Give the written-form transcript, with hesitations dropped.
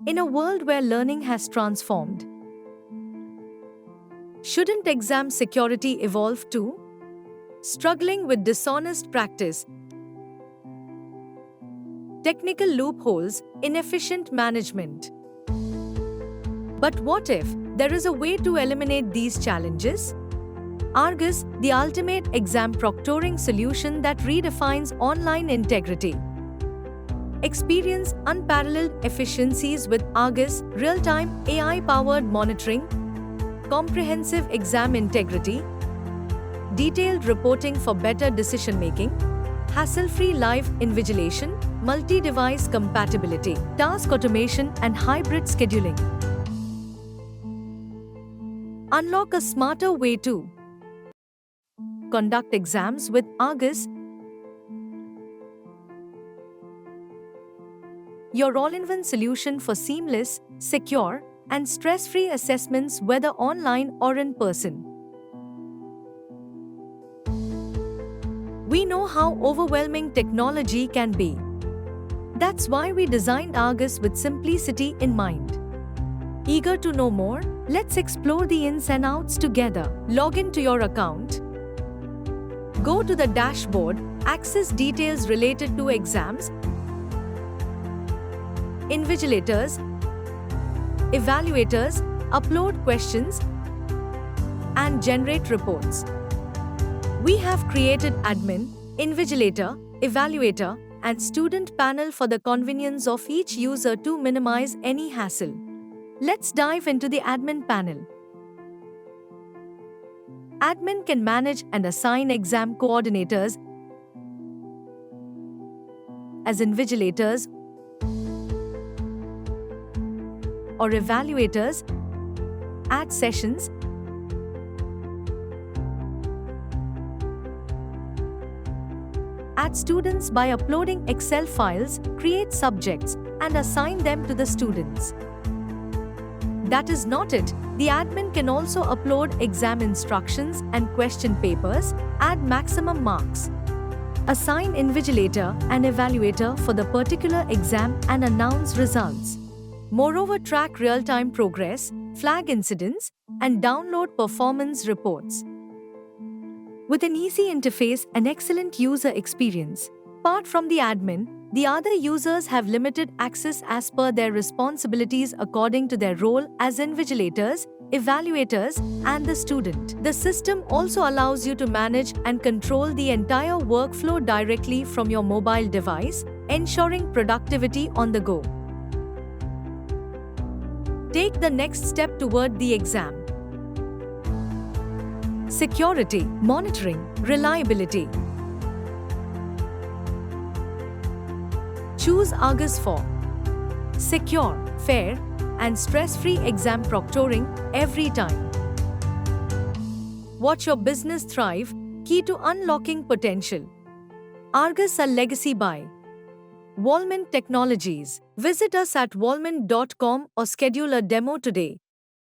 In a world where learning has transformed, shouldn't exam security evolve too? Struggling with dishonest practice, technical loopholes, inefficient management. But what if there is a way to eliminate these challenges? Argus, the ultimate exam proctoring solution that redefines online integrity. Experience unparalleled efficiencies with Argus real-time AI-powered monitoring, comprehensive exam integrity, detailed reporting for better decision-making, hassle-free live invigilation, multi-device compatibility, task automation and hybrid scheduling. Unlock a smarter way to conduct exams with Argus, your all-in-one solution for seamless, secure, and stress-free assessments whether online or in person. We know how overwhelming technology can be. That's why we designed Argus with simplicity in mind. Eager to know more? Let's explore the ins and outs together. Log into your account. Go to the dashboard, access details related to exams, invigilators, evaluators, upload questions, and generate reports. We have created admin, invigilator, evaluator, and student panel for the convenience of each user to minimize any hassle. Let's dive into the admin panel. Admin can manage and assign exam coordinators as invigilators or evaluators, add sessions, add students by uploading Excel files, create subjects, and assign them to the students. That is not it. The admin can also upload exam instructions and question papers, add maximum marks, assign invigilator and evaluator for the particular exam and announce results. Moreover, track real-time progress, flag incidents, and download performance reports. With an easy interface and excellent user experience, apart from the admin, the other users have limited access as per their responsibilities according to their role as invigilators, evaluators, and the student. The system also allows you to manage and control the entire workflow directly from your mobile device, ensuring productivity on the go. Take the next step toward the exam. Security, monitoring, reliability. Choose Argus for secure, fair, and stress-free exam proctoring every time. Watch your business thrive, key to unlocking potential. Argus, a legacy by Walmint Technologies. Visit us at walmint.com or schedule a demo today.